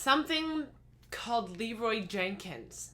something called Leroy Jenkins.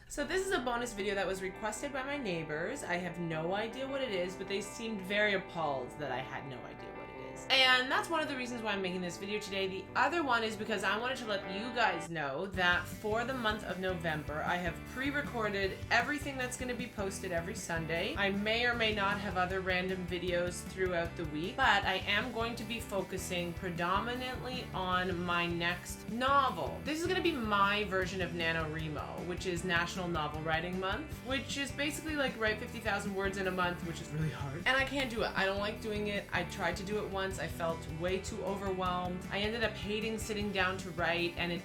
So this is a bonus video that was requested by my neighbors. I have no idea what it is, but they seemed very appalled that I had no idea what it is. And that's one of the reasons why I'm making this video today. The other one is because I wanted to let you guys know that for the month of November, I have pre-recorded everything that's going to be posted every Sunday. I may or may not have other random videos throughout the week, but I am going to be focusing predominantly on my next novel. This is going to be my version of NaNoWriMo, which is National Novel Writing Month, which is basically like write 50,000 words in a month, which is really hard. And I can't do it. I don't like doing it. I tried to do it once. I felt way too overwhelmed. I ended up hating sitting down to write, and it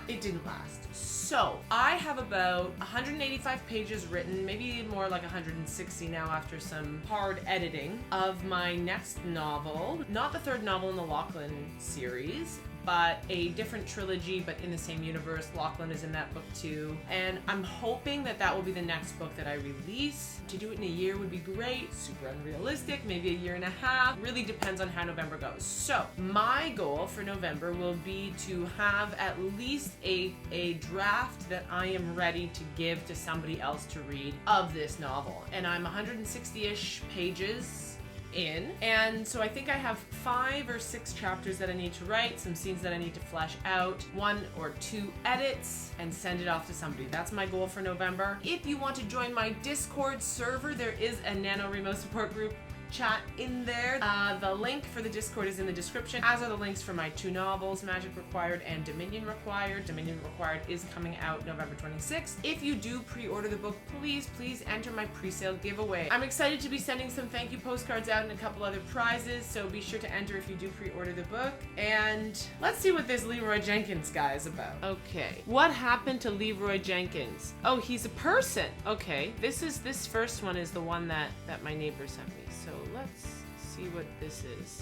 didn't last. So I have about 185 pages written, maybe more like 160 now after some hard editing of my next novel. Not the third novel in the Lachlan series, but a different trilogy, but in the same universe. Lachlan is in that book too. And I'm hoping that that will be the next book that I release. To do it in a year would be great. Super unrealistic, maybe a year and a half. Really depends on how November goes. So my goal for November will be to have at least a draft that I am ready to give to somebody else to read of this novel. And I'm 160-ish pages in, and so I think I have 5 or 6 chapters that I need to write, some scenes that I need to flesh out, 1 or 2 edits, and send it off to somebody. That's my goal for November. If you want to join my Discord server, there is a NaNoWriMo support group chat in there. The link for the Discord is in the description, as are the links for my 2 novels, Magic Required and Dominion Required. Dominion Required is coming out November 26th. If you do pre-order the book, please enter my pre-sale giveaway. I'm excited to be sending some thank you postcards out and a couple other prizes, so be sure to enter if you do pre-order the book. And let's see what this Leroy Jenkins guy is about. Okay, what happened to Leroy Jenkins? Oh, he's a person. Okay, this first one is the one that my neighbor sent me. So let's see what this is,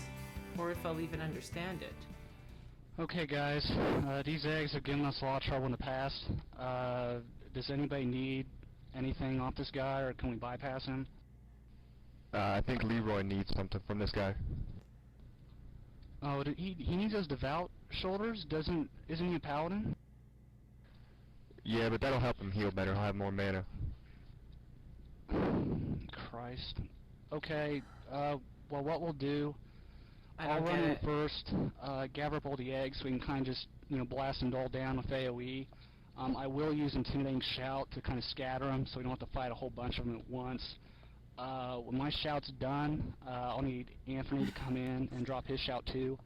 or if I'll even understand it. Okay guys, these eggs have given us a lot of trouble in the past. Does anybody need anything off this guy, or can we bypass him? I think Leroy needs something from this guy. Oh, he needs those devout shoulders? Isn't he a paladin? Yeah, but that'll help him heal better. He'll have more mana. Christ. Okay, well, what we'll do, I'll don't run get in it. first, gather up all the eggs so we can kind of just, blast them all down with AoE. I will use Intimidating Shout to kind of scatter them so we don't have to fight a whole bunch of them at once. When my shout's done, I'll need Anthony to come in and drop his shout too.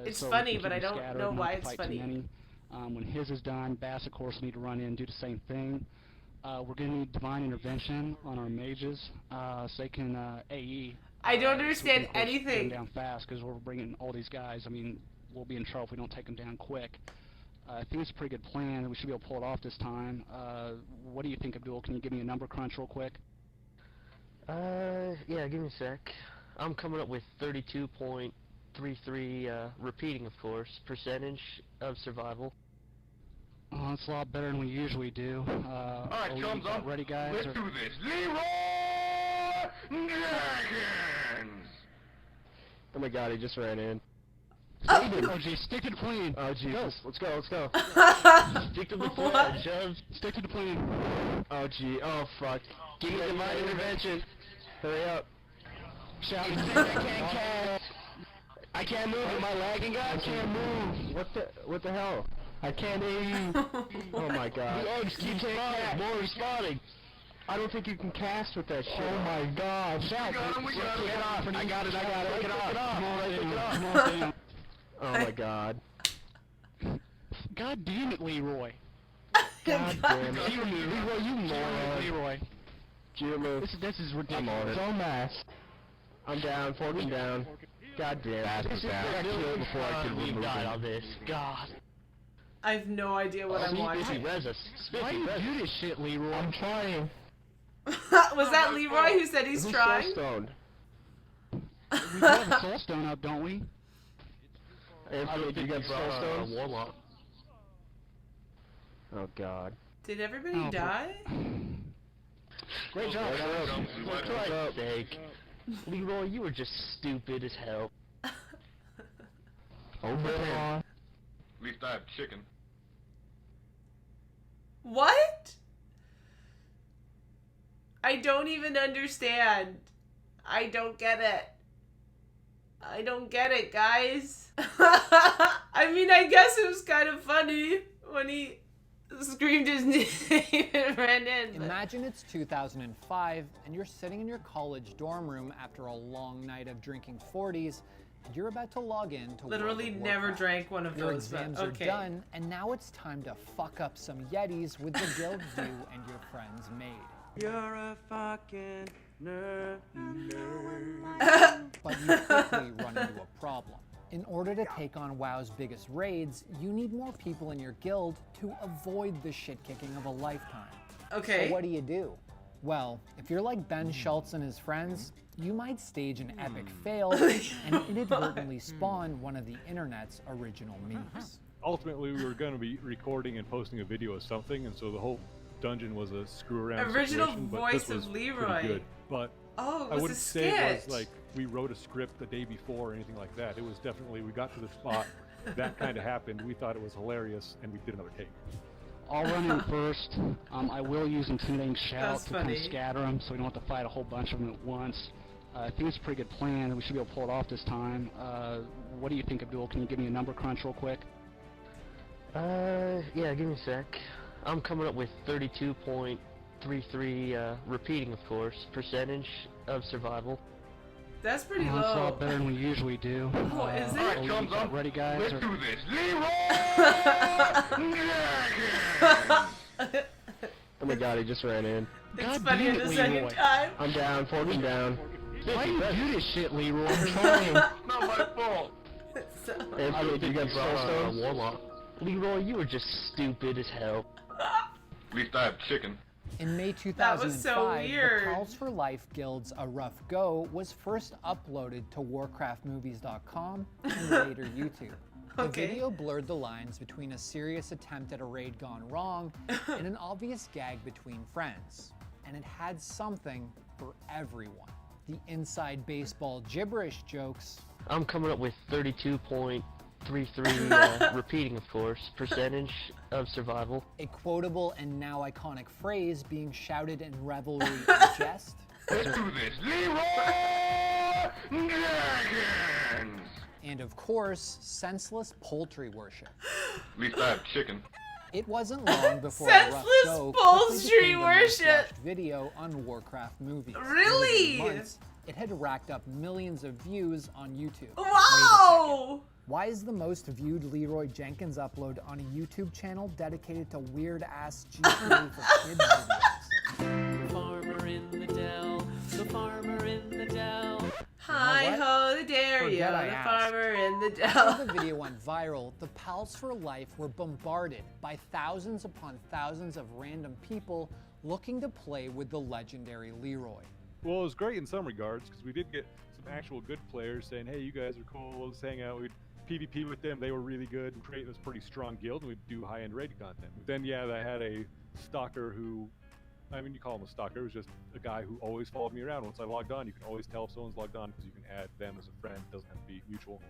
It's so funny, but I don't know why it's funny. When his is done, Bass, of course, will need to run in and do the same thing. We're going to need Divine Intervention on our mages, so they can AE. I don't so understand we can, of course, anything. Get them down fast, because we're bringing all these guys. I mean, we'll be in trouble if we don't take them down quick. I think it's a pretty good plan, and we should be able to pull it off this time. What do you think, Abdul? Can you give me a number crunch real quick? Yeah, give me a sec. I'm coming up with 32.33, repeating, of course, percentage of survival. Oh, that's a lot better than we usually do. Alright, chums up. Ready, guys? Let's do this. Leroy Jenkins! Oh my god, he just ran in. Oh, geez, stick to the plan. Oh Jesus, let's go. Stick to the plan, chums. Stick to the plan. Oh gee, oh fuck. Give me Divine Intervention. Hurry up. Shout. I can't cast. I can't move. Am I lagging, guys? I can't move. What the hell? I can't aim. Oh my god. The eggs keep spawning. More respawning. I don't think you can cast with that shit. Oh my god. Shout. Get off. I got it. Take it off. Come on, Dan. Oh my god. God damn it, Leroy. God damn it. Leroy, you moron. Leroy. Jimmy. This is ridiculous. I'm on it. Don't mess. I'm down. Forking down. God damn it. I got killed before I could We've remove died him. on this. God. I have no idea what I'm watching. Res us. Why do you do this shit, Leroy? I'm trying. Was that Leroy who said he's Who's trying? Soulstoned? We do have a soul stone up, don't we? Anthony, do you got Soulstones? Warlock. Oh god. Did everybody Oh, die? Great job. For Christ's sake. Leroy, you were just stupid as hell. Over there. least I have chicken. What? I don't even understand. I don't get it. I don't get it, guys. I mean, I guess it was kind of funny when he screamed his name and ran in. Imagine it's 2005 and you're sitting in your college dorm room after a long night of drinking 40s and you're about to log in to Literally World of never Warcraft. drank one of Your those. exams but okay. are done and now it's time to fuck up some Yetis with the guild you and your friends made. You're a fucking nerd. But you quickly run into a problem. In order to take on WoW's biggest raids, you need more people in your guild to avoid the shit-kicking of a lifetime. Okay. So what do? Well, if you're like Ben Schultz and his friends, you might stage an epic fail and inadvertently spawn one of the internet's original memes. Ultimately, we were going to be recording and posting a video of something, and so the whole dungeon was a screw-around Original situation, but voice this was of pretty Leroy. good. But Oh, it I was wouldn't a say sketch. it was like we wrote a script the day before or anything like that. It was definitely, we got to the spot, that kind of happened, we thought it was hilarious, and we did another take. I'll run in first. I will use intimidating shout That's to kind funny. of scatter them so we don't have to fight a whole bunch of them at once. I think it's a pretty good plan. We should be able to pull it off this time. What do you think, Abdul? Can you give me a number crunch real quick? Yeah, give me a sec. I'm coming up with 32.33, repeating of course, percentage of survival. That's pretty That's a low. lot better than we usually do. Oh, is it? Alright, Are chums you up. ready, guys? Let's Or- do this. Leroy Jenkins! Oh my god, he just ran in. It's God funnier damn the it, second Leroy. time. I'm down, 14 down. Why do you do this shit, Leroy? I'm trying. Not my fault. So, Anthony, you got soul stones? warlock. Leroy, you were just stupid as hell. At least I have chicken. In May That was 2005, so the weird. Pals for Life Guild's A Rough Go was first uploaded to warcraftmovies.com and later YouTube. The Okay. video blurred the lines between a serious attempt at a raid gone wrong and an obvious gag between friends. And it had something for everyone. The inside baseball gibberish jokes, I'm coming up with 32.33, repeating of course, percentage of survival. a quotable and now iconic phrase being shouted in revelry and jest, Let's do this. Leroy Jenkins! and of course, senseless poultry worship. At least I have chicken. It wasn't long before A Rough Senseless Go poultry quickly became the most worship. watched video on Warcraft movies. Really? Within months, it had racked up millions of views on YouTube. Wait a second. Wow! Why is the most viewed Leroy Jenkins upload on a YouTube channel dedicated to weird-ass GTA for kids videos? Farmer in the dell, the farmer in the dell. Hi ho, the dare you, Forget I the asked. farmer in the After dell. the video went viral, the Pals for Life were bombarded by thousands upon thousands of random people looking to play with the legendary Leroy. Well, it was great in some regards, because we did get some actual good players saying, hey, you guys are cool, let's hang out. We'd PvP with them, they were really good, and create this pretty strong guild, and we'd do high-end raid content. But then, yeah, I had a stalker who, I mean, you call him a stalker, it was just a guy who always followed me around. Once I logged on, you can always tell if someone's logged on, because you can add them as a friend, it doesn't have to be mutual.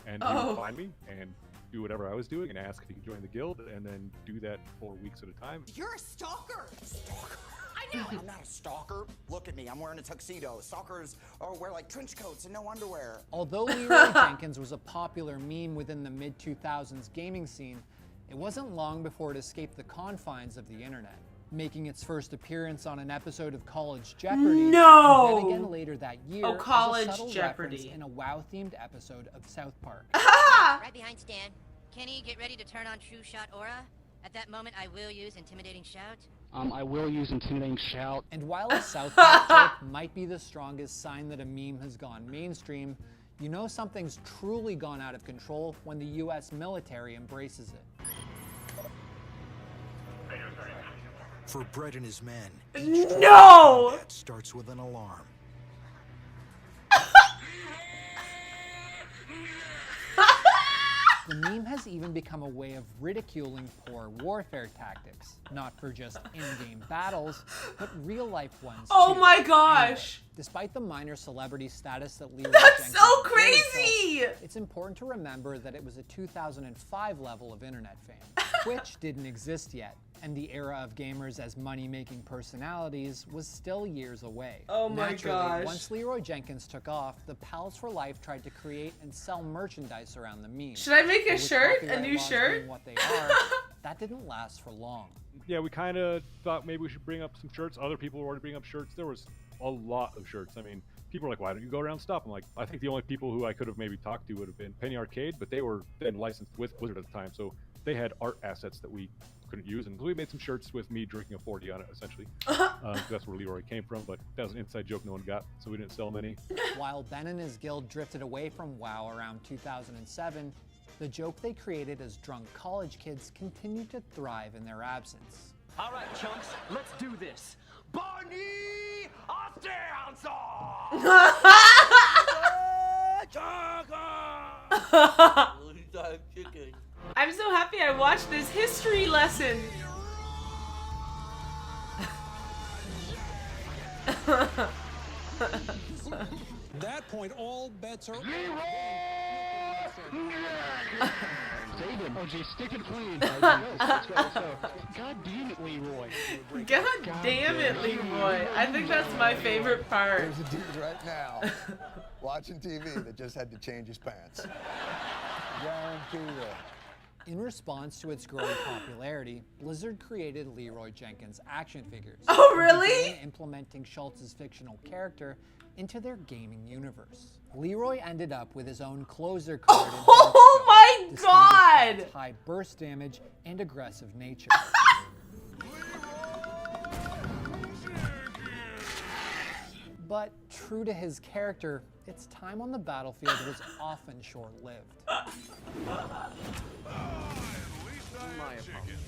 And he Oh. would find me, and do whatever I was doing, and ask if he could join the guild, and then do that for weeks at a time. You're a stalker! Stalker? I know I'm not a stalker. Look at me, I'm wearing a tuxedo. Stalkers wear like trench coats and no underwear. Although Leroy Jenkins was a popular meme within the mid-2000s gaming scene, it wasn't long before it escaped the confines of the internet, making its first appearance on an episode of College Jeopardy, No! and then again later that year Oh, as a College subtle Jeopardy. reference in a WoW-themed episode of South Park. Right behind Stan. Kenny, get ready to turn on True Shot Aura. At that moment, I will use Intimidating Shout. I will use intimidating shout. And while a South Park joke might be the strongest sign that a meme has gone mainstream, you know something's truly gone out of control when the US military embraces it. For Brett and his men, No! that starts with an alarm. The meme has even become a way of ridiculing poor warfare tactics, not for just in-game battles, but real-life ones Oh too. my gosh! Anyway, despite the minor celebrity status that Leroy That's Jenkins so enjoyed crazy! himself, it's important to remember that it was a 2005 level of internet fame. Twitch didn't exist yet, and the era of gamers as money-making personalities was still years away. Oh my Naturally, gosh. once Leroy Jenkins took off, the Pals for Life tried to create and sell merchandise around the meme. Should I make a But with shirt? A copyright new laws shirt? being what they are, that didn't last for long. Yeah, we kind of thought maybe we should bring up some shirts. Other people were already bringing up shirts. There was a lot of shirts. I mean, people were like, why don't you go around and stop? I'm like, I think the only people who I could have maybe talked to would have been Penny Arcade, but they were then licensed with Blizzard at the time, so they had art assets that we couldn't use, and we made some shirts with me drinking a 40 on it, essentially. That's where Leroy came from, but that was an inside joke no one got, so we didn't sell many. While Ben and his guild drifted away from WoW around 2007, the joke they created as drunk college kids continued to thrive in their absence. All right, chunks, let's do this. Barney I'm so happy I watched this history lesson. At that point, all bets are Oh, geez, stick it clean. Let's go. God damn it, Leroy. God damn it, Leroy. I think that's my favorite part. There's a dude right now watching TV that just had to change his pants. Guarantee that. In response to its growing popularity, Blizzard created Leroy Jenkins action figures. Oh, really? and began implementing Schultz's fictional character into their gaming universe. Leroy ended up with his own closer card in Oh my Hearthstone, god! distinguished by its high burst damage and aggressive nature. But true to his character, its time on the battlefield was often short-lived.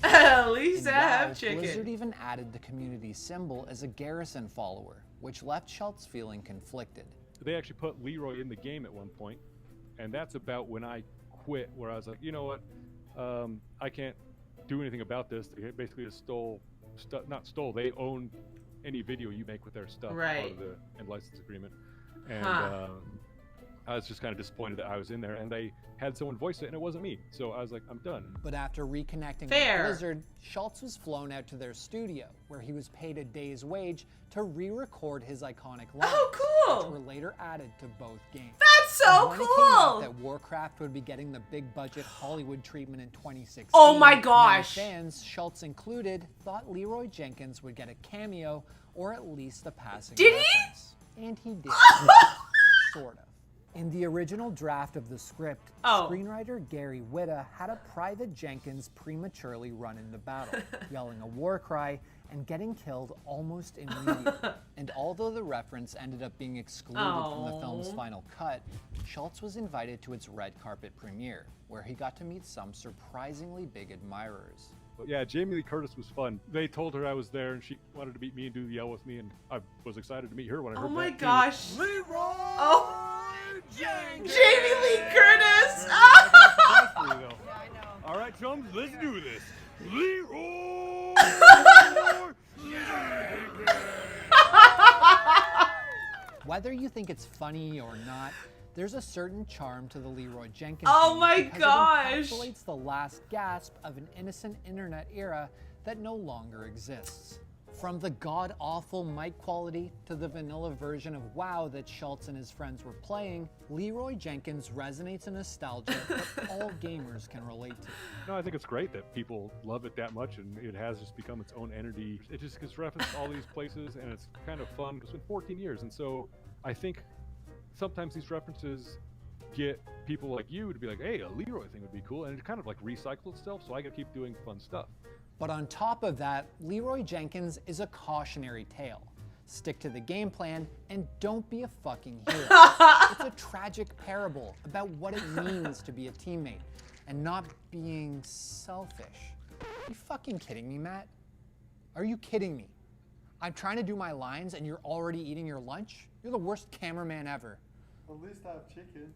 At least In I have WoW, chicken. Blizzard even added the community symbol as a garrison follower, which left Schultz feeling conflicted. They actually put Leroy in the game at one point, and that's about when I quit, where I was like, you know what, I can't do anything about this. They basically just stole, not stole, they own any video you make with their stuff as part of the end license agreement. And I was just kind of disappointed that I was in there, and they had someone voice it, and it wasn't me. So I was like, I'm done. But after reconnecting with Blizzard, Schultz was flown out to their studio, where he was paid a day's wage to re-record his iconic lines, which were later added to both games. That's so when it came out cool! that Warcraft would be getting the big-budget Hollywood treatment in 2016, Oh my gosh! many fans, Schultz included, thought Leroy Jenkins would get a cameo or at least a passing reference. And he did. Sort of. In the original draft of the script, screenwriter Gary Whitta had a Private Jenkins prematurely run into battle, yelling a war cry and getting killed almost immediately. And although the reference ended up being excluded from the film's final cut, Schultz was invited to its red carpet premiere, where he got to meet some surprisingly big admirers. But yeah, Jamie Lee Curtis was fun. They told her I was there, and she wanted to meet me and do the yell with me, and I was excited to meet her when I heard that. Oh my too. gosh. Leroy Jenkins! Jamie Lee Curtis! All right, chums, let's do this. Leroy! Whether you think it's funny or not, there's a certain charm to the Leroy Jenkins Oh name my because gosh! it encapsulates the last gasp of an innocent internet era that no longer exists. From the god-awful mic quality to the vanilla version of WoW that Schultz and his friends were playing, Leroy Jenkins resonates a nostalgia that all gamers can relate to. No, I think it's great that people love it that much, and it has just become its own entity. It just gets referenced all these places, and it's kind of fun. It's been 14 years, and so I think sometimes these references get people like you to be like, hey, a Leroy thing would be cool, and it kind of like recycles itself, so I gotta keep doing fun stuff. But on top of that, Leroy Jenkins is a cautionary tale. Stick to the game plan and don't be a fucking hero. It's a tragic parable about what it means to be a teammate and not being selfish. Are you fucking kidding me, Matt? Are you kidding me? I'm trying to do my lines and you're already eating your lunch? You're the worst cameraman ever. At least I have chicken.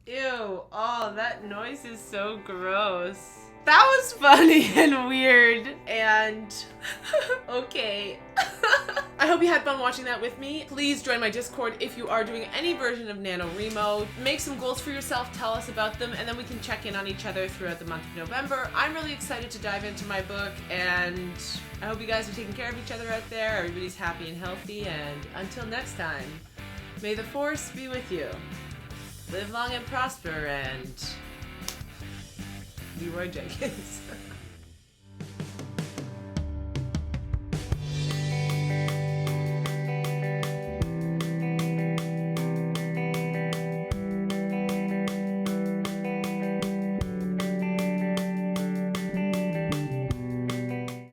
Ew. Oh, that noise is so gross. That was funny and weird and okay. I hope you had fun watching that with me. Please join my Discord if you are doing any version of NaNoWriMo. Make some goals for yourself, tell us about them, and then we can check in on each other throughout the month of November. I'm really excited to dive into my book, and I hope you guys are taking care of each other out there. Everybody's happy and healthy, and until next time, may the force be with you. Live long and prosper, and Leroy Jenkins.